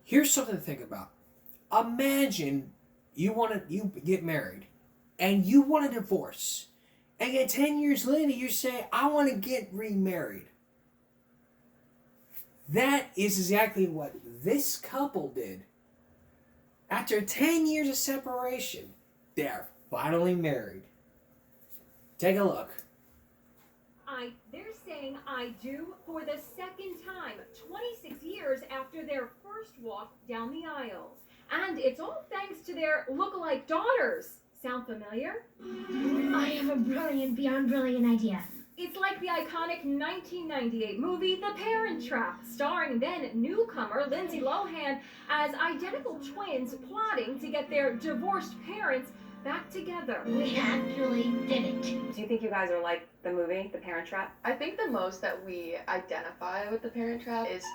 Here's something to think about. Imagine you get married and you want a divorce. And then 10 years later you say, I want to get remarried. That is exactly what this couple did. After 10 years of separation, they're finally married. Take a look. They're saying I do for the second time, 26 years after their first walk down the aisle. And it's all thanks to their look-alike daughters. Sound familiar? I have a brilliant, beyond brilliant idea. It's like the iconic 1998 movie The Parent Trap, starring then newcomer Lindsay Lohan as identical twins plotting to get their divorced parents back together. We actually did it. Do you think you guys are like the movie, The Parent Trap? I think the most that we identify with The Parent Trap is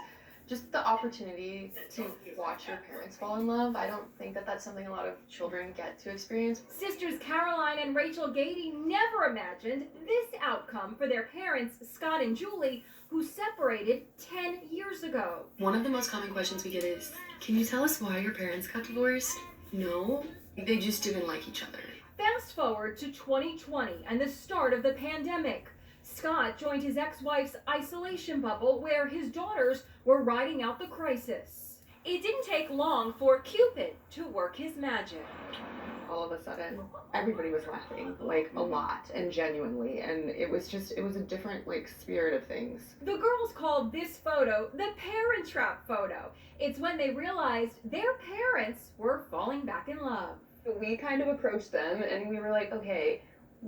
just the opportunity to watch your parents fall in love. I don't think that that's something a lot of children get to experience. Sisters Caroline and Rachel Gady never imagined this outcome for their parents, Scott and Julie, who separated 10 years ago. One of the most common questions we get is, can you tell us why your parents got divorced? No, they just didn't like each other. Fast forward to 2020 and the start of the pandemic. Scott joined his ex-wife's isolation bubble where his daughters were riding out the crisis. It didn't take long for Cupid to work his magic. All of a sudden, everybody was laughing, like a lot and genuinely, and it was a different, like, spirit of things. The girls called this photo the Parent Trap photo. It's when they realized their parents were falling back in love. We kind of approached them and we were like, okay,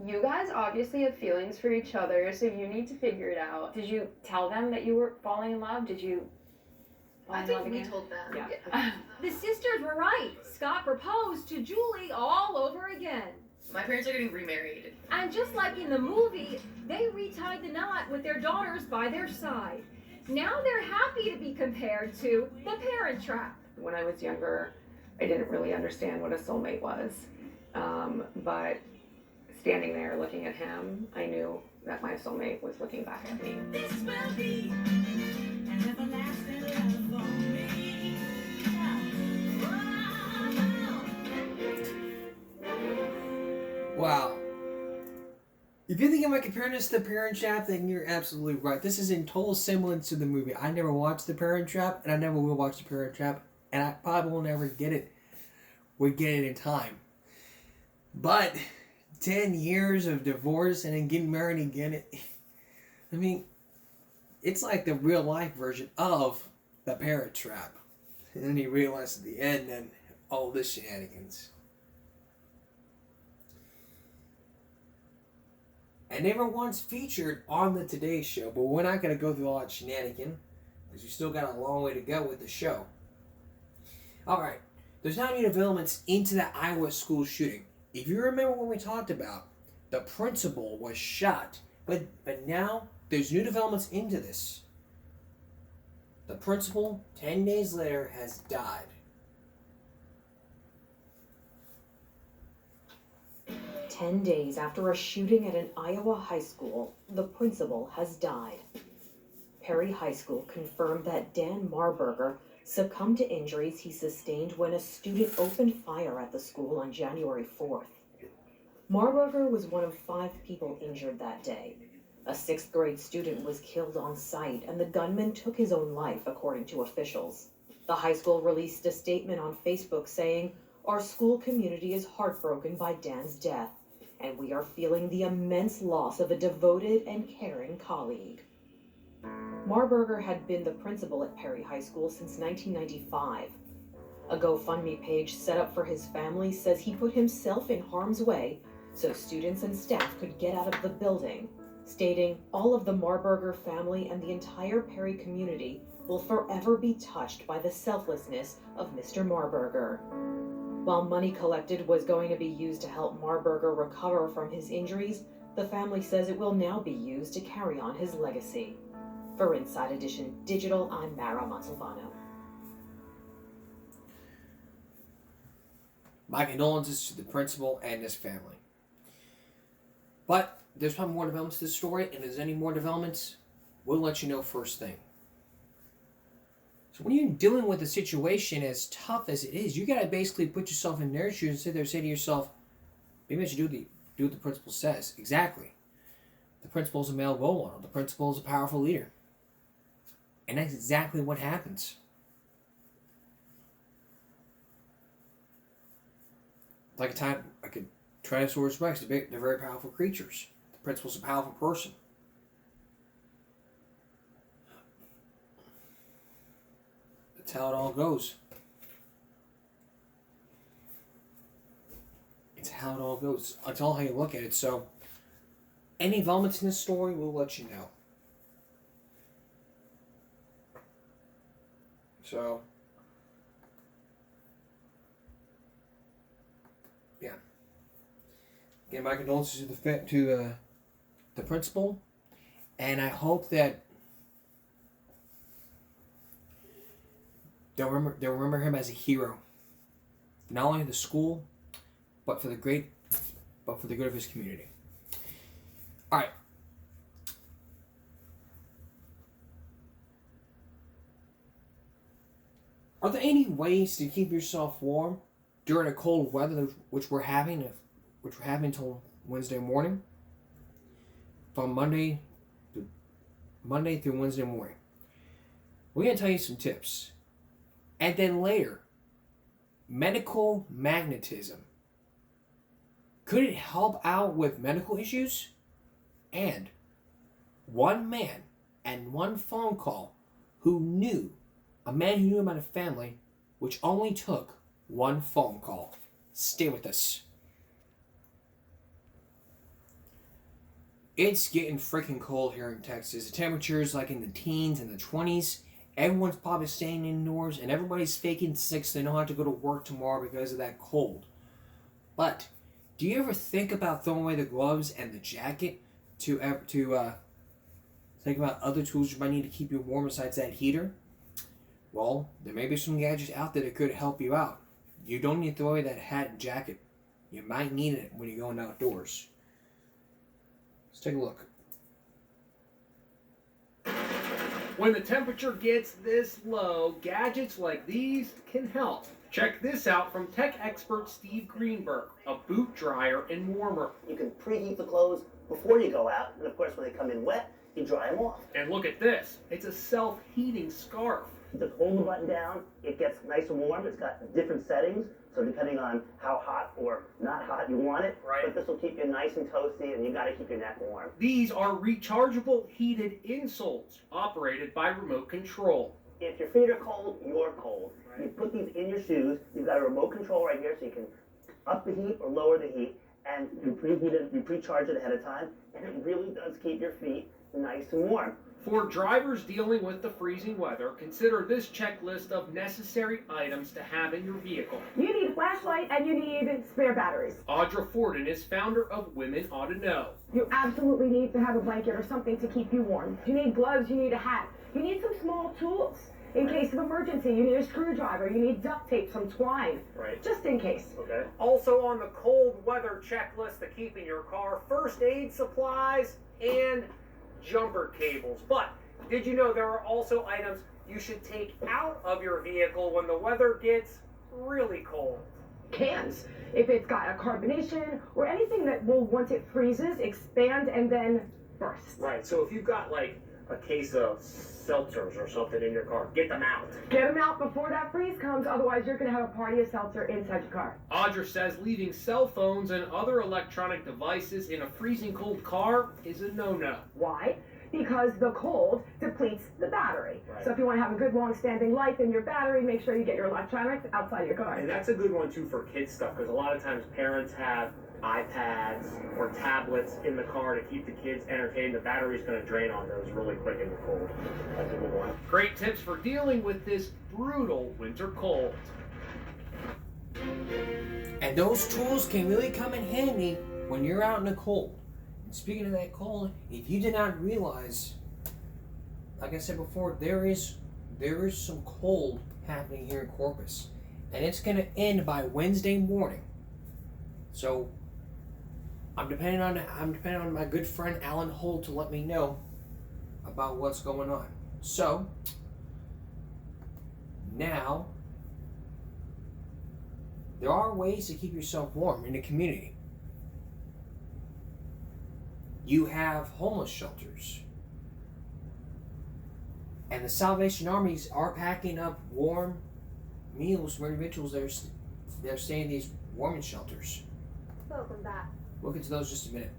you guys obviously have feelings for each other, so you need to figure it out. Did you tell them that you were falling in love? Did you I think we told them. Yeah. The sisters were right. Scott proposed to Julie all over again. My parents are getting remarried. And just like in the movie, they retied the knot with their daughters by their side. Now they're happy to be compared to The Parent Trap. When I was younger, I didn't really understand what a soulmate was, but standing there looking at him, I knew that my soulmate was looking back at me. This will be an everlasting love for me. Wow. If you think I might compare this to The Parent Trap, then you're absolutely right. This is in total semblance to the movie. I never watched The Parent Trap, and I never will watch The Parent Trap, and I probably will never get it. We get it in time. But 10 years of divorce and then getting married again, I mean, it's like the real life version of The Parent Trap. And then you realize at the end that all this shenanigans. I never once featured on the Today Show, but we're not going to go through all that shenanigan because we still got a long way to go with the show. Alright, there's now new developments into that Iowa school shooting. If you remember when we talked about, the principal was shot, but now there's new developments into this. The principal, 10 days later, has died. 10 days after a shooting at an Iowa high school, the principal has died. Perry High School confirmed that Dan Marburger succumbed to injuries he sustained when a student opened fire at the school on January 4th. Marburger was one of 5 people injured that day. A 6th grade student was killed on site, and the gunman took his own life, according to officials. The high school released a statement on Facebook saying, "Our school community is heartbroken by Dan's death, and we are feeling the immense loss of a devoted and caring colleague." Marburger had been the principal at Perry High School since 1995. A GoFundMe page set up for his family says he put himself in harm's way so students and staff could get out of the building, stating, "All of the Marburger family and the entire Perry community will forever be touched by the selflessness of Mr. Marburger." While money collected was going to be used to help Marburger recover from his injuries, the family says it will now be used to carry on his legacy. For Inside Edition Digital, I'm Mara Montalbano. My condolences to the principal and his family. But there's probably more developments to this story, and if there's any more developments, we'll let you know first thing. So when you're dealing with a situation as tough as it is, you gotta basically put yourself in their shoes and sit there and say to yourself, maybe I should do what the principal says. Exactly. The principal is a male role model. The principal is a powerful leader. And that's exactly what happens. Like a Tyrannosaurus Rex, they're very powerful creatures. The principal's a powerful person. That's how it all goes. It's how it all goes. It's all how you look at it. So, any developments in this story, we'll let you know. So, yeah. Again, my condolences to the principal, and I hope that they'll remember him as a hero, not only the school, but for the good of his community. All right. Are there any ways to keep yourself warm during a cold weather, which we're having until Wednesday morning? From Monday through Wednesday morning. We're going to tell you some tips. And then later, medical magnetism. Could it help out with medical issues? And one man and one phone call a man who knew about a family, which only took one phone call. Stay with us. It's getting freaking cold here in Texas. The temperature's like in the teens and the 20s. Everyone's probably staying indoors, and everybody's faking sick so they don't have to go to work tomorrow because of that cold. But do you ever think about throwing away the gloves and the jacket to think about other tools you might need to keep you warm besides that heater? Well, there may be some gadgets out there that could help you out. You don't need to throw away that hat and jacket. You might need it when you're going outdoors. Let's take a look. When the temperature gets this low, gadgets like these can help. Check this out from tech expert Steve Greenberg, a boot dryer and warmer. You can preheat the clothes before you go out, and of course when they come in wet, you dry them off. And look at this, it's a self-heating scarf. Just hold the button down, it gets nice and warm. It's got different settings, so depending on how hot or not hot you want it, right. But this will keep you nice and toasty, and you gotta keep your neck warm. These are rechargeable heated insoles, operated by remote control. If your feet are cold, you're cold. Right. You put these in your shoes, you've got a remote control right here, so you can up the heat or lower the heat, and you preheat it, you pre-charge it ahead of time, and it really does keep your feet nice and warm. For drivers dealing with the freezing weather, consider this checklist of necessary items to have in your vehicle. You need a flashlight and you need spare batteries. Audra Forden is founder of Women Ought to Know. You absolutely need to have a blanket or something to keep you warm. You need gloves, you need a hat. You need some small tools. In case of emergency, you need a screwdriver, you need duct tape, some twine. Right. Just in case. Okay. Also on the cold weather checklist to keep in your car, first aid supplies and jumper cables. But did you know there are also items you should take out of your vehicle when the weather gets really cold? Cans. If it's got a carbonation or anything that will, once it freezes, expand and then burst. Right, so if you've got like a case of seltzers or something in your car, get them out. Get them out before that freeze comes, otherwise you're going to have a party of seltzer inside your car. Audra says leaving cell phones and other electronic devices in a freezing cold car is a no-no. Why? Because the cold depletes the battery. Right. So if you want to have a good long-standing life in your battery, make sure you get your electronics outside your car. And that's a good one too for kids stuff, because a lot of times parents have iPads or tablets in the car to keep the kids entertained. The battery's going to drain on those really quick in the cold. That's a good one. Great tips for dealing with this brutal winter cold. And those tools can really come in handy when you're out in the cold. And speaking of that cold, if you did not realize, like I said before, there is some cold happening here in Corpus. And it's going to end by Wednesday morning. So I'm depending on my good friend Alan Holt to let me know about what's going on. So Now, there are ways to keep yourself warm in the community. You have homeless shelters. And the Salvation Armies are packing up warm meals for individuals that are staying in these warming shelters. Welcome back. We'll get to those in just a minute.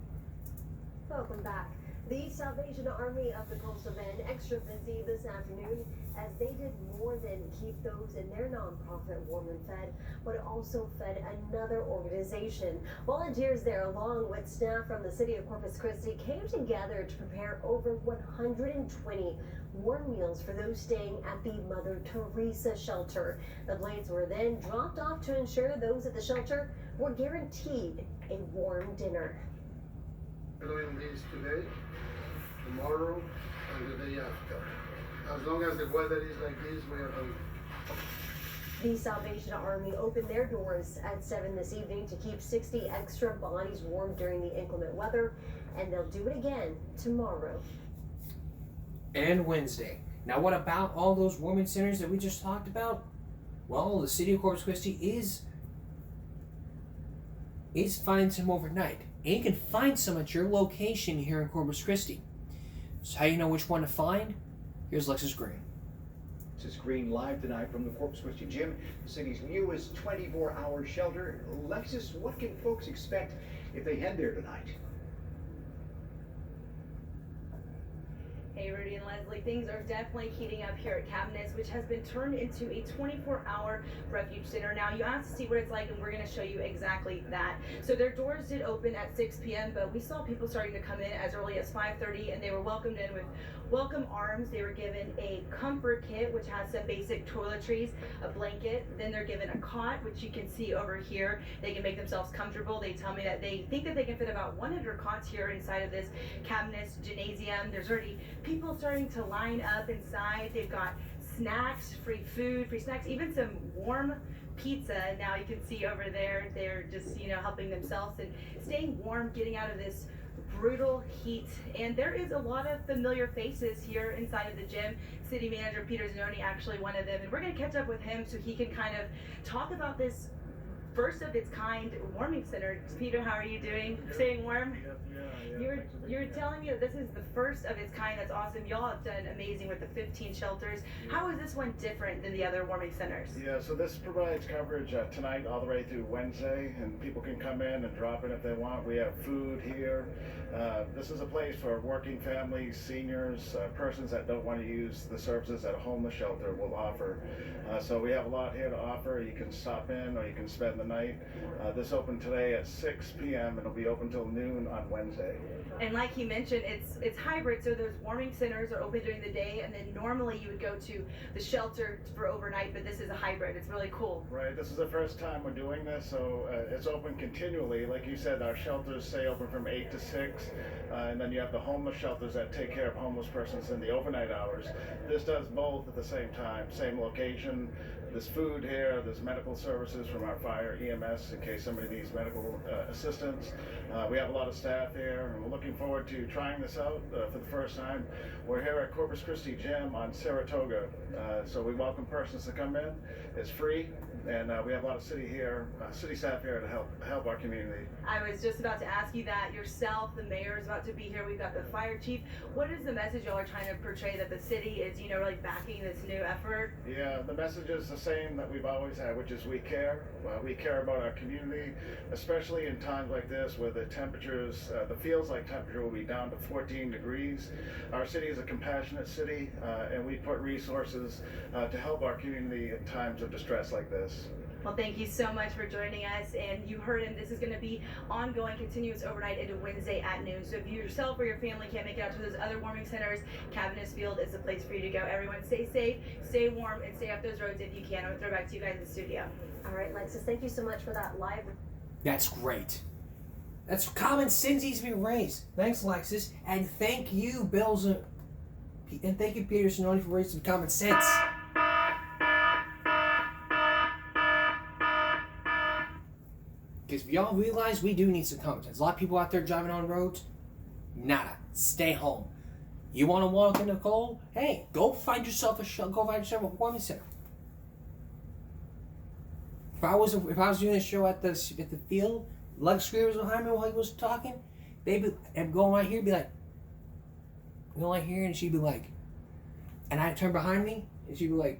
Welcome back. The Salvation Army of the Coastal Bend extra busy this afternoon as they did more than keep those in their nonprofit warm and fed, but also fed another organization. Volunteers there, along with staff from the city of Corpus Christi, came together to prepare over 120 warm meals for those staying at the Mother Teresa shelter. The plates were then dropped off to ensure those at the shelter were guaranteed a warm dinner. We're doing this today, tomorrow, and the day after. As long as the weather is like this, we are doing it. The Salvation Army opened their doors at 7 this evening to keep 60 extra bodies warm during the inclement weather, and they'll do it again tomorrow. And Wednesday. Now, what about all those warming centers that we just talked about? Well, the city of Corpus Christi is finding some overnight. And you can find some at your location here in Corpus Christi. So how do you know which one to find? Here's Lexus Green. Lexus Green live tonight from the Corpus Christi Gym, the city's newest 24-hour shelter. Lexus, what can folks expect if they head there tonight? Hey Rudy and Leslie, things are definitely heating up here at Cabinets, which has been turned into a 24-hour refuge center. Now you asked to see what it's like, and we're going to show you exactly that. So their doors did open at 6 p.m., but we saw people starting to come in as early as 5:30, and they were welcomed in with welcome arms. They were given a comfort kit, which has some basic toiletries, a blanket. Then they're given a cot, which you can see over here. They can make themselves comfortable. They tell me that they think that they can fit about 100 cots here inside of this Cabinets gymnasium. There's already people starting to line up inside. They've got snacks, free food, free snacks, even some warm pizza. Now you can see over there, they're just, helping themselves and staying warm, getting out of this brutal heat. And there is a lot of familiar faces here inside of the gym. City Manager Peter Zanoni, actually one of them, and we're going to catch up with him so he can kind of talk about this first of its kind warming center. Peter, how are you doing? Staying warm? You're telling me that this is the first of its kind. That's awesome. Y'all have done amazing with the 15 shelters. How is this one different than the other warming centers? Yeah, so this provides coverage tonight all the way through Wednesday, and people can come in and drop in if they want. We have food here. This is a place for working families, seniors, persons that don't want to use the services that a homeless shelter will offer. So we have a lot here to offer. You can stop in or you can spend the night. This opened today at 6 p.m. and it'll be open till noon on Wednesday. And like he mentioned, it's hybrid, so those warming centers are open during the day, and then normally you would go to the shelter for overnight, but this is a hybrid. It's really cool. Right, this is the first time we're doing this, so it's open continually. Like you said, our shelters stay open from 8 to 6, and then you have the homeless shelters that take care of homeless persons in the overnight hours. This does both at the same time, same location. There's food here, there's medical services from our fire EMS in case somebody needs medical assistance. We have a lot of staff here, and we're looking forward to trying this out for the first time. We're here at Corpus Christi Gym on Saratoga, so we welcome persons to come in. It's free, and we have a lot of city staff here to help our community. I was just about to ask you that. Yourself, the mayor is about to be here. We've got the fire chief. What is the message y'all are trying to portray, that the city is, really backing this new effort? Yeah, the message is the same that we've always had, which is we care. We care about our community, especially in times like this where the temperatures, the feels-like temperature will be down to 14 degrees. Our city is a compassionate city, and we put resources to help our community in times of distress like this. Well, thank you so much for joining us. And you heard him. This is going to be ongoing, continuous overnight into Wednesday at noon. So if you yourself or your family can't make it out to those other warming centers, Cabinets Field is the place for you to go. Everyone stay safe, stay warm, and stay off those roads if you can. I'm going to throw it back to you guys in the studio. All right, Lexus, thank you so much for that live. That's great. That's common sense needs to be raised. Thanks, Lexus. And thank you, Bills, and thank you, Peter Zanoni, for raising some common sense. Because we all realize we do need some common sense. A lot of people out there driving on roads, nada. Stay home. You want to walk in the cold? Hey, go find yourself a warming center. if I was doing a show at the field, Lex Screamer was behind me while he was talking, they'd go right here, be like, go right here, and she'd be like, and I'd turn behind me, and she'd be like,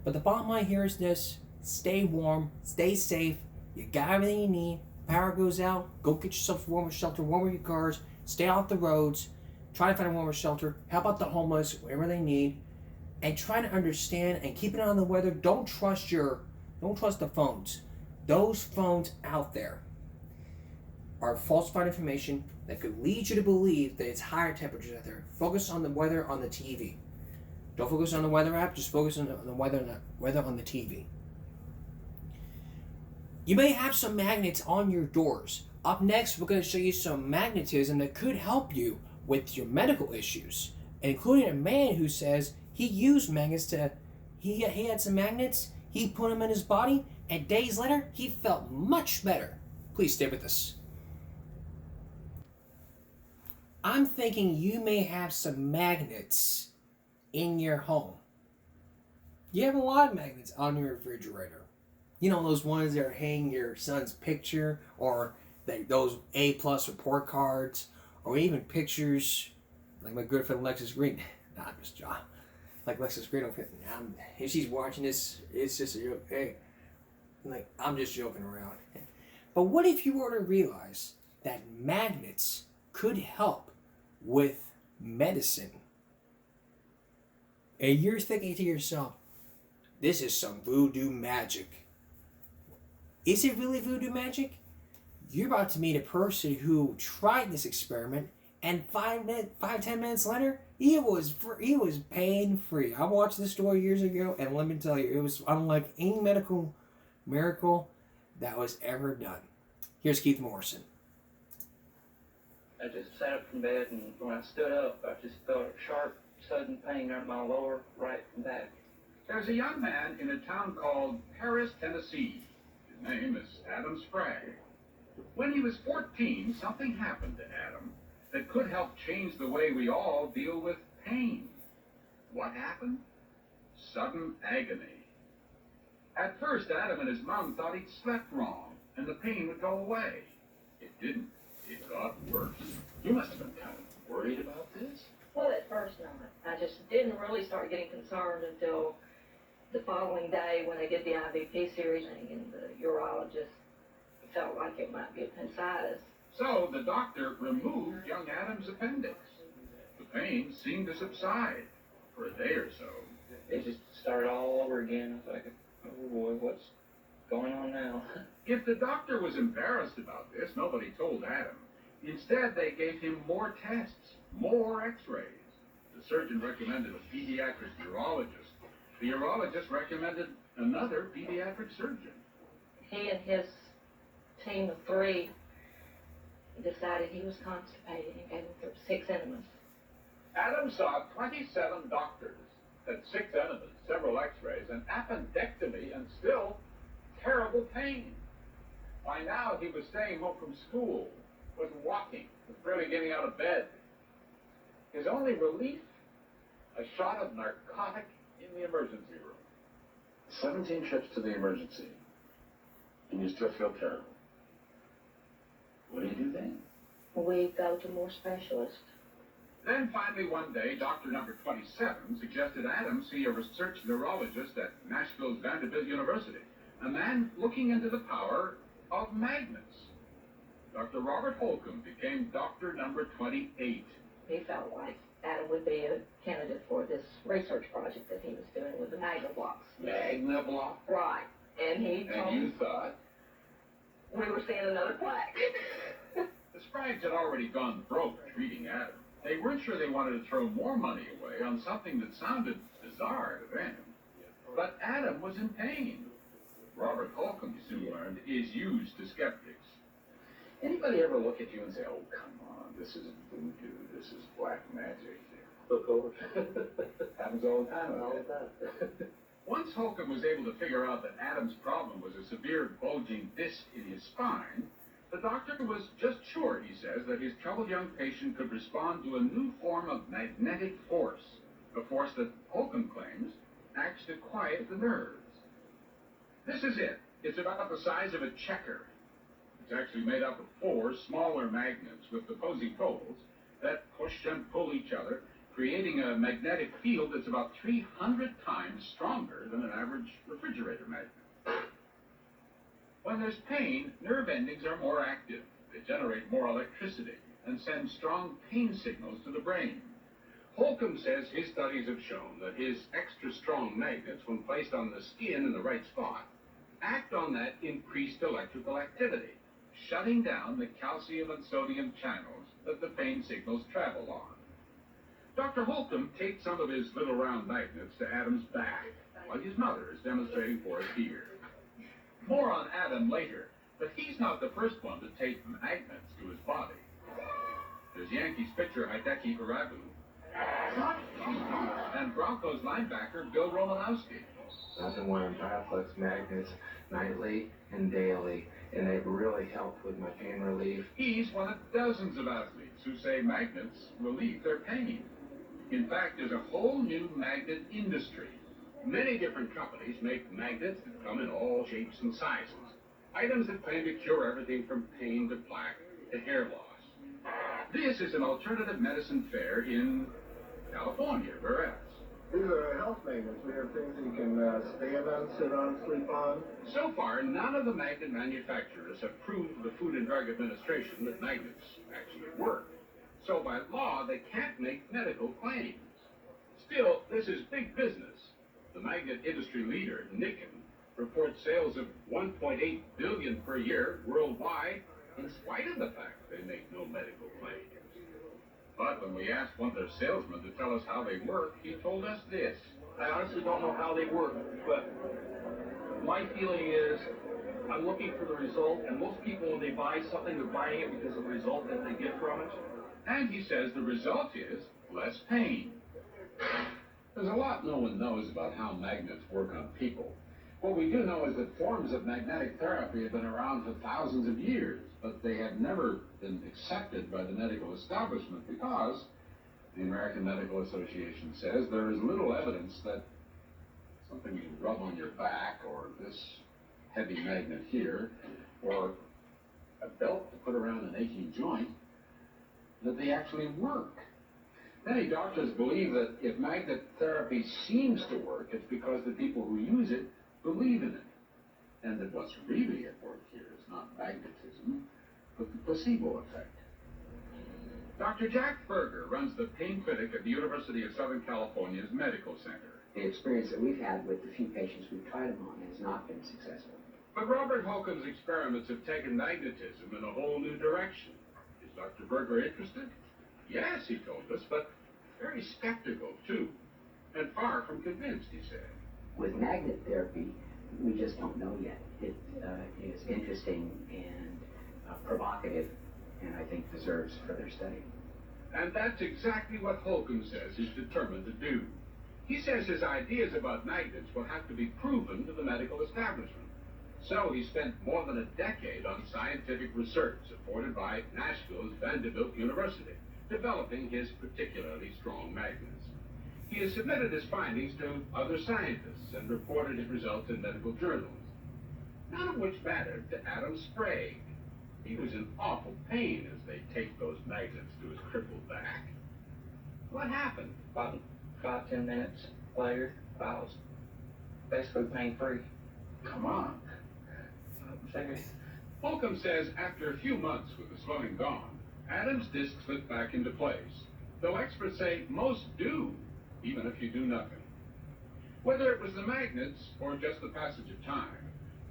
but the bottom line here is this: stay warm, stay safe. You got everything you need. Power goes out, go get yourself a warmer shelter, warmer your cars, stay off the roads, try to find a warmer shelter, help out the homeless, whatever they need, and try to understand and keep an eye on the weather. Don't trust the phones. Those phones out there are falsified information that could lead you to believe that it's higher temperatures out there. Focus on the weather on the TV. Don't focus on the weather app, just focus on the weather on the TV. You may have some magnets on your doors. Up next, we're going to show you some magnetism that could help you with your medical issues, including a man who says he used magnets he had some magnets, he put them in his body, and days later, he felt much better. Please stay with us. I'm thinking you may have some magnets in your home. You have a lot of magnets on your refrigerator. You know, those ones that are hanging your son's picture, or those A+ report cards, or even pictures like my good friend Lexus Green. Nah, I'm just joking. Like Lexus Green, if she's watching this, it's just a joke. Hey, like, I'm just joking around. But what if you were to realize that magnets could help with medicine? And you're thinking to yourself, this is some voodoo magic. Is it really voodoo magic? You're about to meet a person who tried this experiment, and 5-10 minutes later, he was pain free. I watched this story years ago, and let me tell you, it was unlike any medical miracle that was ever done. Here's Keith Morrison. I just sat up in bed, and when I stood up, I just felt a sharp, sudden pain in my lower right back. There's a young man in a town called Paris, Tennessee. His name is Adam Sprague. When he was 14, something happened to Adam that could help change the way we all deal with pain. What happened? Sudden agony. At first, Adam and his mom thought he'd slept wrong, and the pain would go away. It didn't. It got worse. You must have been kind of worried about this. Well, at first not. I just didn't really start getting concerned until the following day when they did the IVP series, and the urologist felt like it might be appendicitis. So the doctor removed young Adam's appendix. The pain seemed to subside for a day or so. It just started all over again. I was like, oh boy, what's going on now? If the doctor was embarrassed about this, nobody told Adam. Instead, they gave him more tests, more x-rays. The surgeon recommended a pediatric urologist. The urologist recommended another pediatric surgeon. He and his team of 3 decided he was constipated and gave him 6 enemas. Adam saw 27 doctors, had 6 enemas, several x-rays, an appendectomy, and still terrible pain. By now, he was staying home from school, was walking, was barely getting out of bed. His only relief? A shot of narcotic in the emergency room. 17 trips to the emergency, and you still feel terrible. What do you do then? We go to more specialists. Then finally one day, doctor number 27 suggested Adam see a research neurologist at Nashville's Vanderbilt University, a man looking into the power of magnets. Dr. Robert Holcomb became doctor number 28. He felt like Adam would be a candidate for this research project that he was doing with the Magna blocks. Magna block? Right. And he told And you thought? we were seeing another plaque. The Spragues had already gone broke treating Adam. They weren't sure they wanted to throw more money away on something that sounded bizarre to them. But Adam was in pain. Robert Holcomb, you soon learned, is used to skeptics. Anybody ever look at you and say, oh, come on, this isn't voodoo, this is black magic? Of course. Happens all the time. All the time. Once Holcomb was able to figure out that Adam's problem was a severe bulging disc in his spine, the doctor was just sure, he says, that his troubled young patient could respond to a new form of magnetic force, a force that Holcomb claims acts to quiet the nerves. This is it. It's about the size of a checker. It's actually made up of 4 smaller magnets with opposing poles that push and pull each other, creating a magnetic field that's about 300 times stronger than an average refrigerator magnet. When there's pain, nerve endings are more active. They generate more electricity and send strong pain signals to the brain. Holcomb says his studies have shown that his extra strong magnets, when placed on the skin in the right spot, act on that increased electrical activity, shutting down the calcium and sodium channels that the pain signals travel on. Dr. Holcomb taped some of his little round magnets to Adam's back, while his mother is demonstrating for us here. More on Adam later, but he's not the first one to tape magnets to his body. There's Yankees pitcher Hideki Irabu, and Broncos linebacker Bill Romanowski. I've been wearing Bioflex magnets nightly and daily, and they've really helped with my pain relief. He's one of dozens of athletes who say magnets relieve their pain. In fact, there's a whole new magnet industry. Many different companies make magnets that come in all shapes and sizes. Items that claim to cure everything from pain to plaque to hair loss. This is an alternative medicine fair in California. Where else? These are health magnets. We have things that you can stand on, sit on, sleep on. So far, none of the magnet manufacturers have proved to the Food and Drug Administration that magnets actually work. So by law, they can't make medical claims. Still, this is big business. The magnet industry leader, Nikken, reports sales of $1.8 billion per year worldwide, in spite of the fact they make no medical claims. But when we asked one of their salesmen to tell us how they work, he told us this. I honestly don't know how they work, but my feeling is I'm looking for the result, and most people, when they buy something, they're buying it because of the result that they get from it. And he says the result is less pain. There's a lot no one knows about how magnets work on people. What we do know is that forms of magnetic therapy have been around for thousands of years, but they have never been accepted by the medical establishment because the American Medical Association says there is little evidence that something you rub on your back, or this heavy magnet here, or a belt to put around an aching joint, that they actually work. Many doctors believe that if magnet therapy seems to work, it's because the people who use it believe in it, and that what's really at work here is not magnetism, but the placebo effect. Dr. Jack Berger runs the pain clinic at the University of Southern California's Medical Center. The experience that we've had with the few patients we've tried them on has not been successful. But Robert Holcomb's experiments have taken magnetism in a whole new direction. Is Dr. Berger interested? Yes, he told us, but very skeptical too, and far from convinced, he said. With magnet therapy, we just don't know yet. It is interesting and provocative, and I think deserves further study. And that's exactly what Holcomb says he's determined to do. He says his ideas about magnets will have to be proven to the medical establishment. So he spent more than a decade on scientific research supported by Nashville's Vanderbilt University, developing his particularly strong magnets. He has submitted his findings to other scientists and reported his results in medical journals, none of which mattered to Adam Sprague. He was in awful pain as they taped those magnets to his crippled back. What happened? About 5-10 minutes later, I was basically pain-free. Come on. Holcomb says after a few months with the swelling gone, Adam's disc slipped back into place, though experts say most do, even if you do nothing. Whether it was the magnets or just the passage of time,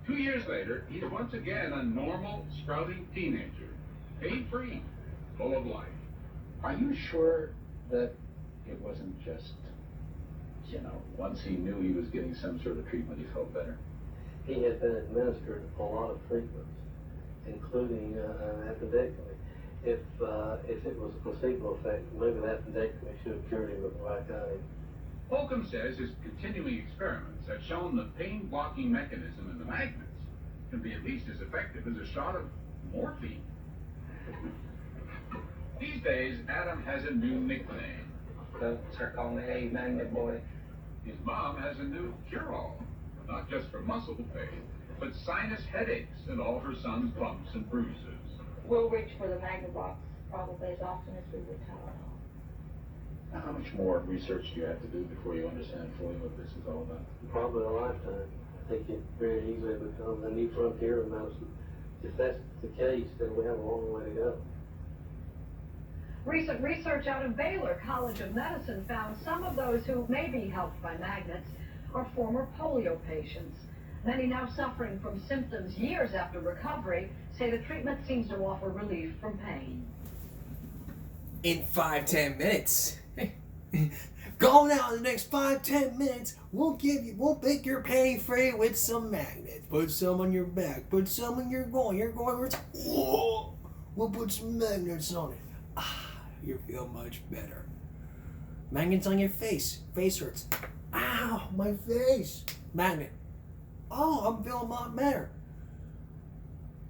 2 years later, he's once again a normal, sprouting teenager, pain-free, full of life. Are you sure that it wasn't just, once he knew he was getting some sort of treatment, he felt better? He had been administered a lot of treatments, including an appendectomy. If it was a placebo effect, maybe the appendectomy should have cured him of black eye. Holcomb says his continuing experiments have shown the pain-blocking mechanism in the magnets can be at least as effective as a shot of morphine. These days, Adam has a new nickname. So start calling me, hey, Magnet Boy. His mom has a new cure-all. not just for muscle pain, but sinus headaches and all her son's bumps and bruises. We'll reach for the Magnavox probably as often as we would Tylenol. Now, how much more research do you have to do before you understand fully what this is all about? Probably a lifetime. I think it very easily becomes a new frontier in medicine. If that's the case, then we have a long way to go. Recent research out of Baylor College of Medicine found some of those who may be helped by magnets are former polio patients. Many now suffering from symptoms years after recovery say the treatment seems to offer relief from pain. In 5-10 minutes. Go now in the next 5-10 minutes. We'll make your pain free with some magnets. Put some on your back. Put some on your groin. Your groin hurts. Whoa. We'll put some magnets on it. You feel much better. Magnets on your face. Face hurts. Ow, my face. Magnet. Oh, I'm feeling a lot better.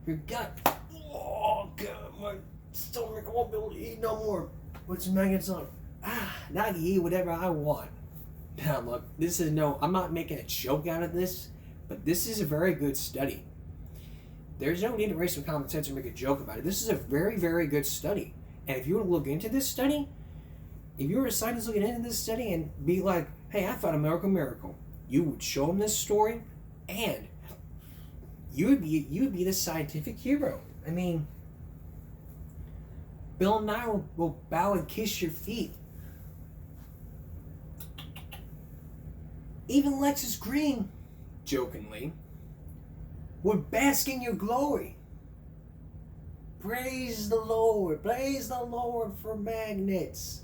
Your gut. Oh, God, my stomach. I won't be able to eat no more. Put some magnets on. Now I can eat whatever I want. Now look, I'm not making a joke out of this, but this is a very good study. There's no need to raise some common sense and make a joke about it. This is a very, very good study. And if you were to look into this study, if you were a scientist looking into this study and be like, hey, I found a miracle, you would show them this story, and you would be the scientific hero. I mean, Bill Nye will bow and kiss your feet. Even Lexus Green, jokingly, would bask in your glory. Praise the Lord. Praise the Lord for magnets.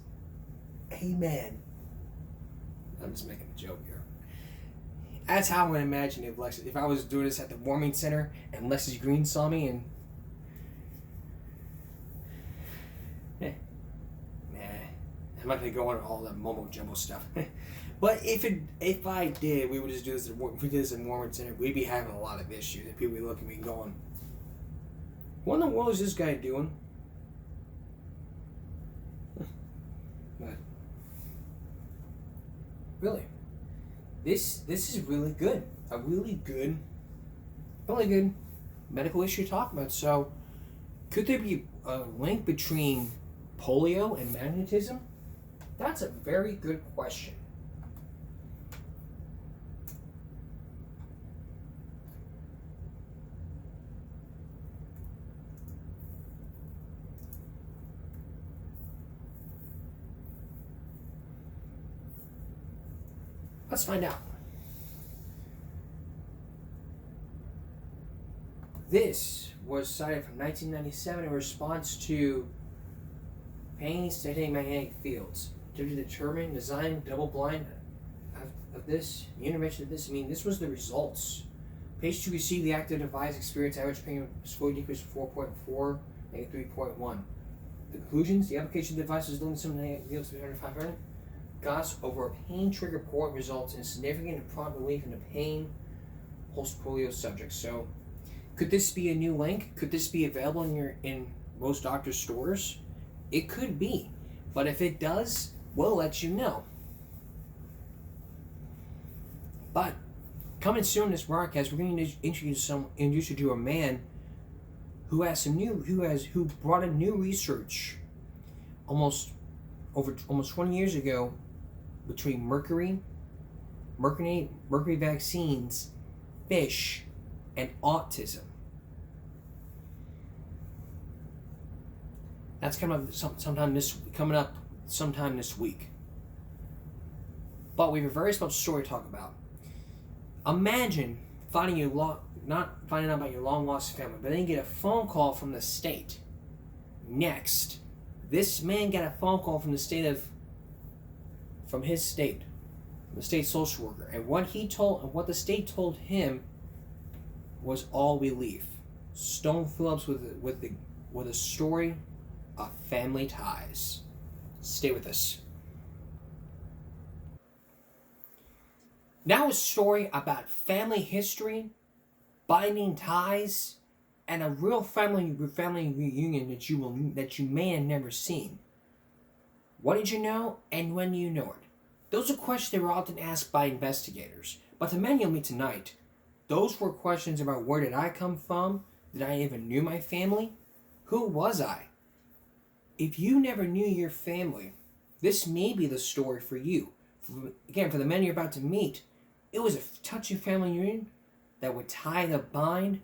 Amen. I'm just making a joke here. That's how I would imagine if I was doing this at the warming center and Lexus Green saw me and I'm not gonna go on all that mumbo jumbo stuff. But if I did, we would just do this. If we did this in Warren Center, we'd be having a lot of issues. And people would be looking at me going, "What in the world is this guy doing?" But really, this is really good. A really good medical issue to talk about. So, could there be a link between polio and magnetism? That's a very good question. Let's find out. This was cited from 1997 in response to pain studying magnetic fields. To determine, design, double-blind of this, the intervention of this. I mean, this was the results. Patients who received the active device experienced average pain score decrease of 4.4, negative 3.1. The conclusions: the application of the device was limited to some negative fields 500. Goss over a pain trigger point results in significant and prompt relief in the pain post-polio subjects. So, could this be a new link? Could this be available in most doctor stores? It could be, but if it does, we'll let you know. But coming soon in this broadcast, we're going to introduce you to a man who brought in new research almost 20 years ago between mercury vaccines, fish, and autism. That's coming up sometime this week. But we have a very special story to talk about. Imagine not finding out about your long lost family, but then you get a phone call from the state. Next, this man got a phone call from the state social worker, and what the state told him was all belief. Stone Phillips with a story of family ties. Stay with us. Now a story about family history, binding ties, and a real family reunion that you may have never seen. What did you know, and when you know it? Those are questions that were often asked by investigators. But the man you'll meet tonight, those were questions about where did I come from? Did I even knew my family? Who was I? If you never knew your family, this may be the story for you. Again, for the men you're about to meet, it was a touching family union that would tie the bind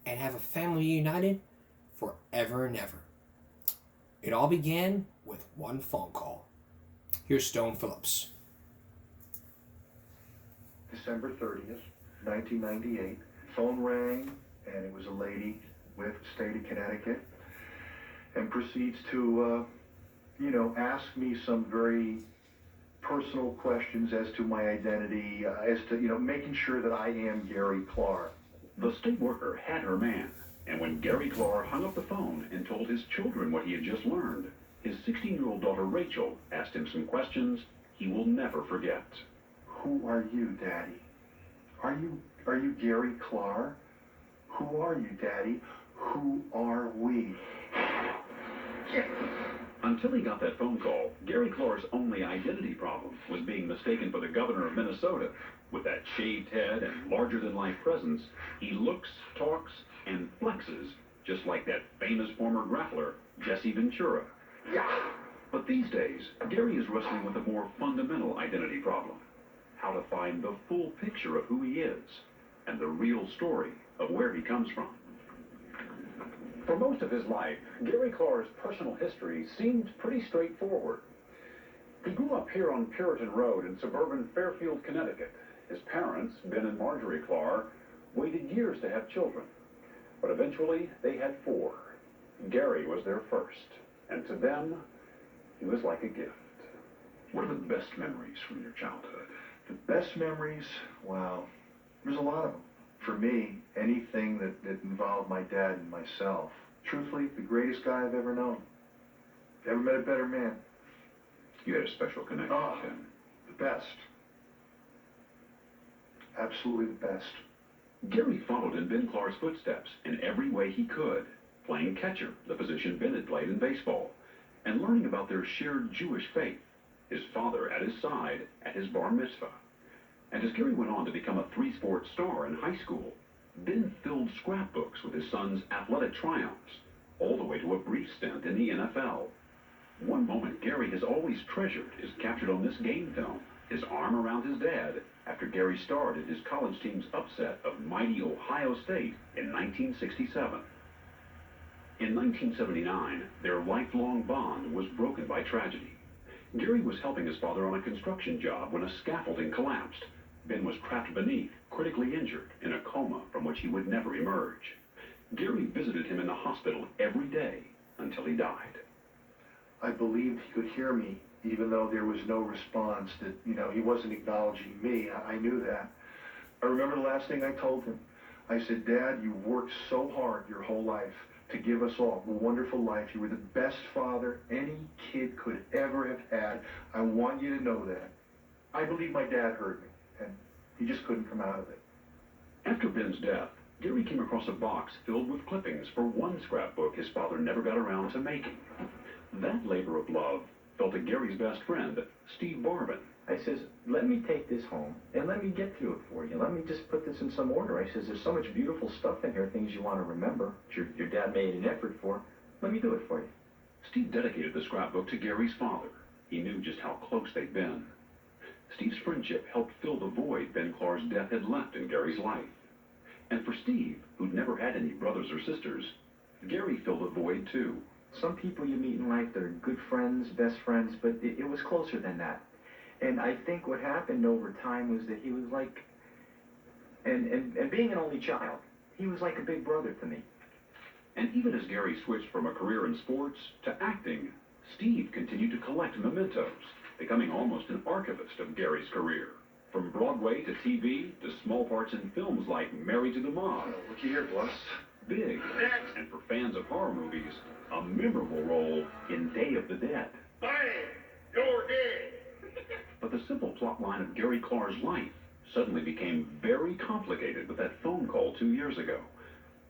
and have a family united forever and ever. It all began with one phone call. Here's Stone Phillips. December 30th, 1998. Phone rang, and it was a lady with the state of Connecticut, and proceeds to, ask me some very personal questions as to my identity, as to, making sure that I am Gary Clark. The state worker had her man, and when Gary Clark hung up the phone and told his children what he had just learned, his 16-year-old daughter Rachel asked him some questions he will never forget. Who are you, Daddy? Are you Gary Clark? Who are you, Daddy? Who are we? Until he got that phone call, Gary Clark's only identity problem was being mistaken for the governor of Minnesota. With that shaved head and larger-than-life presence, he looks, talks, and flexes just like that famous former grappler, Jesse Ventura. But these days, Gary is wrestling with a more fundamental identity problem. How to find the full picture of who he is and the real story of where he comes from. For most of his life, Gary Clark's personal history seemed pretty straightforward. He grew up here on Puritan Road in suburban Fairfield, Connecticut. His parents, Ben and Marjorie Clark, waited years to have children, but eventually they had 4. Gary was their first, and to them, he was like a gift. What are the best memories from your childhood? The best memories, well, there's a lot of them. For me, anything that involved my dad and myself. Truthfully, the greatest guy I've ever known. Never met a better man. You had a special connection with him. The best. Absolutely the best. Gary followed in Ben Clark's footsteps in every way he could, playing catcher, the position Ben had played in baseball, and learning about their shared Jewish faith, his father at his side at his bar mitzvah. And as Gary went on to become a 3-sport star in high school, Ben filled scrapbooks with his son's athletic triumphs, all the way to a brief stint in the NFL. One moment Gary has always treasured is captured on this game film, his arm around his dad after Gary starred in his college team's upset of mighty Ohio State in 1967. In 1979, their lifelong bond was broken by tragedy. Gary was helping his father on a construction job when a scaffolding collapsed. Ben was trapped beneath, critically injured, in a coma from which he would never emerge. Gary visited him in the hospital every day until he died. I believed he could hear me, even though there was no response, that, he wasn't acknowledging me. I knew that. I remember the last thing I told him. I said, Dad, you worked so hard your whole life to give us all a wonderful life. You were the best father any kid could ever have had. I want you to know that. I believe my dad heard me, and he just couldn't come out of it. After Ben's death, Gary came across a box filled with clippings for one scrapbook his father never got around to making. That labor of love fell to Gary's best friend, Steve Barvin. I says, let me take this home and let me get through it for you. Let me just put this in some order. I says, there's so much beautiful stuff in here, things you want to remember, that your dad made an effort for. Let me do it for you. Steve dedicated the scrapbook to Gary's father. He knew just how close they'd been. Steve's friendship helped fill the void Ben Clark's death had left in Gary's life. And for Steve, who'd never had any brothers or sisters, Gary filled a void too. Some people you meet in life, they're good friends, best friends, but it was closer than that. And I think what happened over time was that he was like, and being an only child, he was like a big brother to me. And even as Gary switched from a career in sports to acting, Steve continued to collect mementos, becoming almost an archivist of Gary's career. From Broadway to TV to small parts in films like Married to the Mob. Looky here, Bless. Big, and for fans of horror movies, a memorable role in Day of the Dead. Bang! You're dead! But the simple plot line of Gary Clark's life suddenly became very complicated with that phone call 2 years ago.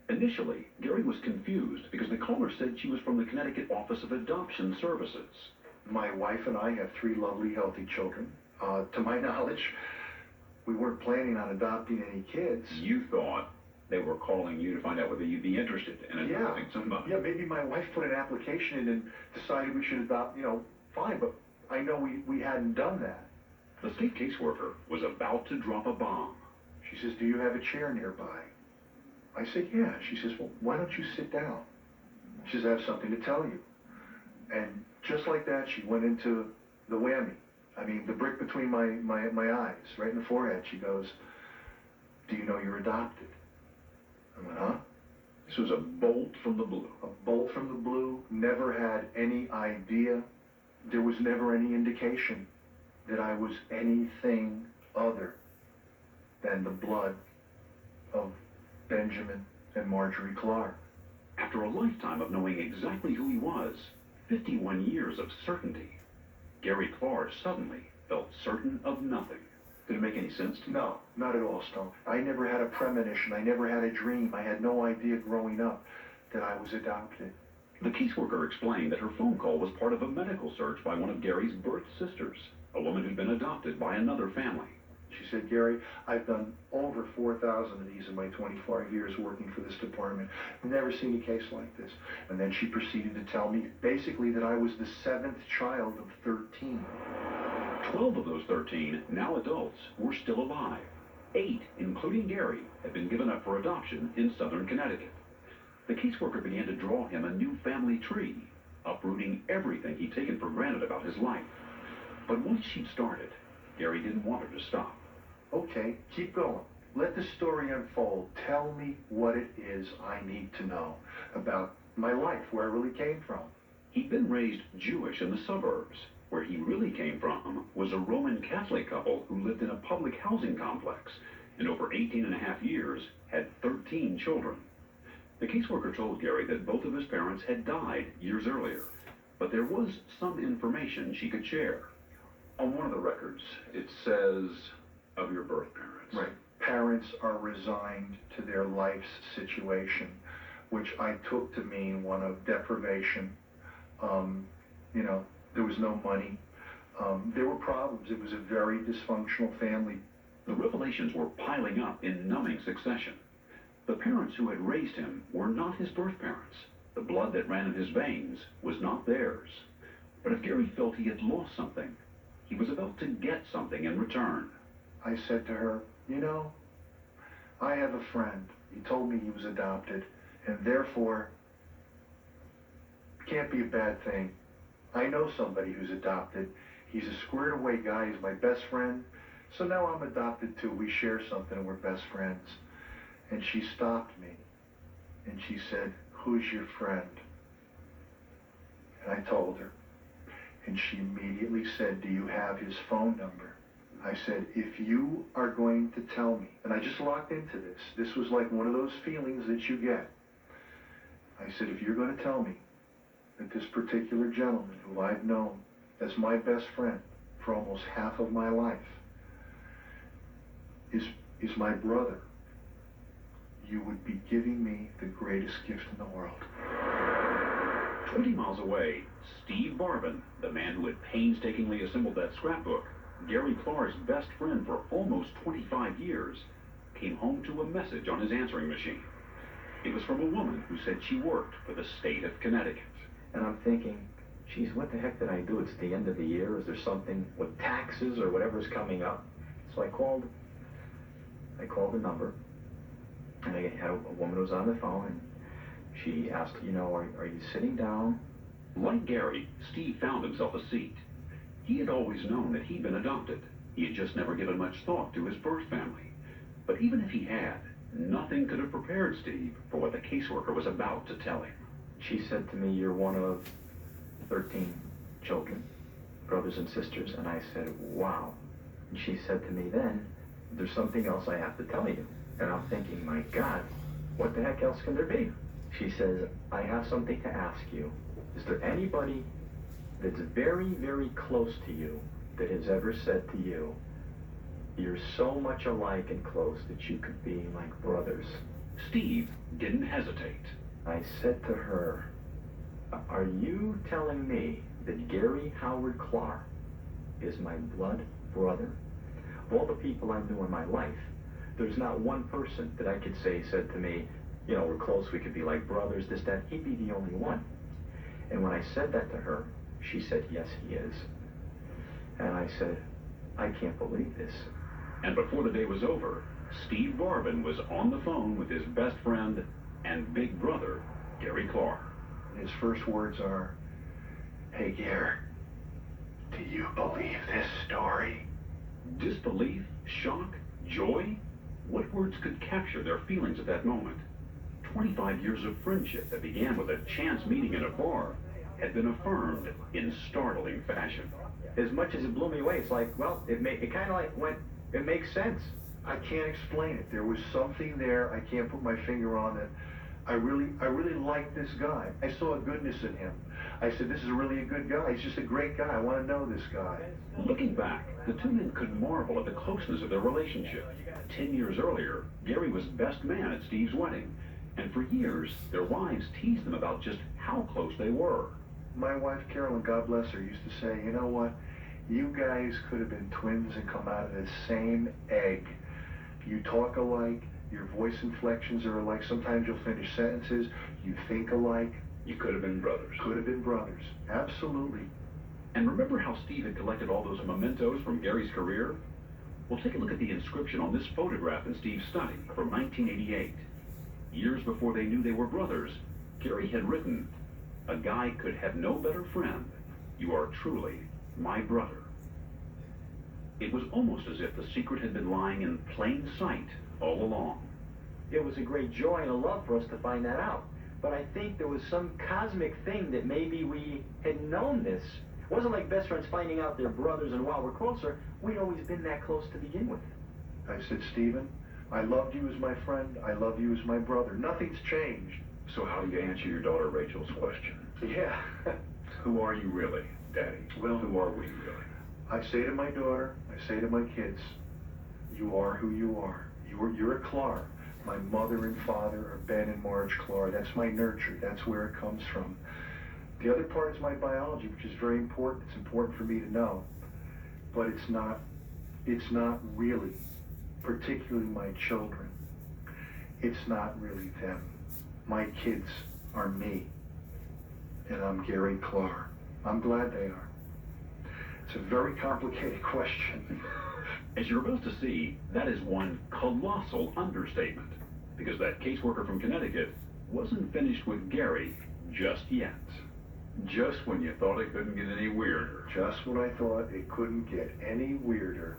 Initially, Gary was confused because the caller said she was from the Connecticut Office of Adoption Services. My wife and I have 3 lovely, healthy children. To my knowledge, We weren't planning on adopting any kids. You thought they were calling you to find out whether you'd be interested in adopting somebody. Yeah, maybe my wife put an application in and decided we should adopt, fine, but I know we hadn't done that. The state caseworker was about to drop a bomb. She says, do you have a chair nearby? I said, yeah. She says, well, why don't you sit down? She says, I have something to tell you. And just like that, she went into the whammy. I mean, the brick between my eyes, right in the forehead. She goes, do you know you're adopted? I went, huh? This was a bolt from the blue. A bolt from the blue. Never had any idea. There was never any indication that I was anything other than the blood of Benjamin and Marjorie Clark. After a lifetime of knowing exactly who he was, 51 years of certainty, Gary Clark suddenly felt certain of nothing. Did it make any sense to you? No, not at all, Stone. I never had a premonition. I never had a dream. I had no idea growing up that I was adopted. The caseworker explained that her phone call was part of a medical search by one of Gary's birth sisters, a woman who'd been adopted by another family. She said, Gary, I've done over 4,000 of these in my 25 years working for this department. I've never seen a case like this. And then she proceeded to tell me basically that I was the 7th child of 13. 12 of those 13, now adults, were still alive. 8, including Gary, had been given up for adoption in southern Connecticut. The caseworker began to draw him a new family tree, uprooting everything he'd taken for granted about his life. But once she'd started, Gary didn't want her to stop. Okay, keep going. Let the story unfold. Tell me what it is I need to know about my life, where I really came from. He'd been raised Jewish in the suburbs. Where he really came from was a Roman Catholic couple who lived in a public housing complex and over 18 and a half years had 13 children. The caseworker told Gary that both of his parents had died years earlier, but there was some information she could share. On one of the records, it says of your birth parents. Right. Parents are resigned to their life's situation, which I took to mean one of deprivation. There was no money. There were problems. It was a very dysfunctional family. The revelations were piling up in numbing succession. The parents who had raised him were not his birth parents. The blood that ran in his veins was not theirs. But if Gary felt he had lost something, he was about to get something in return. I said to her, I have a friend. He told me he was adopted, and therefore, it can't be a bad thing. I know somebody who's adopted. He's a squared away guy. He's my best friend. So now I'm adopted too. We share something and we're best friends. And she stopped me. And she said, who's your friend? And I told her. And she immediately said, do you have his phone number? I said, if you are going to tell me, and I just locked into this. This was like one of those feelings that you get. I said, if you're going to tell me that this particular gentleman who I've known as my best friend for almost half of my life is my brother, you would be giving me the greatest gift in the world. 20 miles away, Steve Barvin, the man who had painstakingly assembled that scrapbook, Gary Clark's best friend for almost 25 years, came home to a message on his answering machine. It was from a woman who said she worked for the state of Connecticut. And I'm thinking, geez, what the heck did I do? It's the end of the year. Is there something with taxes or whatever's coming up? So I called the number, and I had a woman who was on the phone, and she asked, are you sitting down? Like Gary, Steve found himself a seat. He had always known that he'd been adopted. He had just never given much thought to his birth family. But even if he had, nothing could have prepared Steve for what the caseworker was about to tell him. She said to me, you're one of 13 children, brothers and sisters. And I said, wow. And she said to me then, there's something else I have to tell you. And I'm thinking, my God, what the heck else can there be? She says, I have something to ask you. Is there anybody that's very, very close to you that has ever said to you, you're so much alike and close that you could be like brothers? Steve didn't hesitate. I said to her, are you telling me that Gary Howard Clark is my blood brother? Of all the people I knew in my life, there's not one person that I could say said to me, you know, we're close, we could be like brothers, this, that. He'd be the only one. And when I said that to her, she said, yes, he is. And I said, I can't believe this. And before the day was over, Steve Barvin was on the phone with his best friend and big brother, Gary Clark. His first words are, hey, Gary, do you believe this story? Disbelief, shock, joy? What words could capture their feelings at that moment? 25 years of friendship that began with a chance meeting in a bar had been affirmed in startling fashion. As much as it blew me away, it's like, well, it kind of like went, it makes sense. I can't explain it. There was something there I can't put my finger on that I really like this guy. I saw a goodness in him. I said, this is really a good guy. He's just a great guy. I want to know this guy. Looking back, the two men could marvel at the closeness of their relationship. 10 years earlier, Gary was best man at Steve's wedding, and for years, their wives teased them about just how close they were. My wife, Carolyn, God bless her, used to say, you know what? You guys could have been twins and come out of the same egg. You talk alike. Your voice inflections are alike. Sometimes you'll finish sentences. You think alike. You could have been brothers. Could have been brothers. Absolutely. And remember how Steve had collected all those mementos from Gary's career? Well, take a look at the inscription on this photograph in Steve's study from 1988. Years before they knew they were brothers, Gary had written, "A guy could have no better friend. You are truly my brother." It was almost as if the secret had been lying in plain sight all along. It was a great joy and a love for us to find that out. But I think there was some cosmic thing that maybe we had known this. It wasn't like best friends finding out they're brothers and while we're closer, we'd always been that close to begin with. I said, Stephen, I loved you as my friend. I love you as my brother. Nothing's changed. So how do you answer your daughter Rachel's question? Yeah. Who are you really, Daddy? Well, who are we really? I say to my daughter, I say to my kids, you are who you are. You're a Clark. My mother and father are Ben and Marge Clark. That's my nurture. That's where it comes from. The other part is my biology, which is very important. It's important for me to know. But it's not really, particularly my children. It's not really them. My kids are me. And I'm Gary Clark. I'm glad they are. It's a very complicated question. As you're about to see, that is one colossal understatement, because that caseworker from Connecticut wasn't finished with Gary just yet. Just when you thought it couldn't get any weirder. Just when I thought it couldn't get any weirder.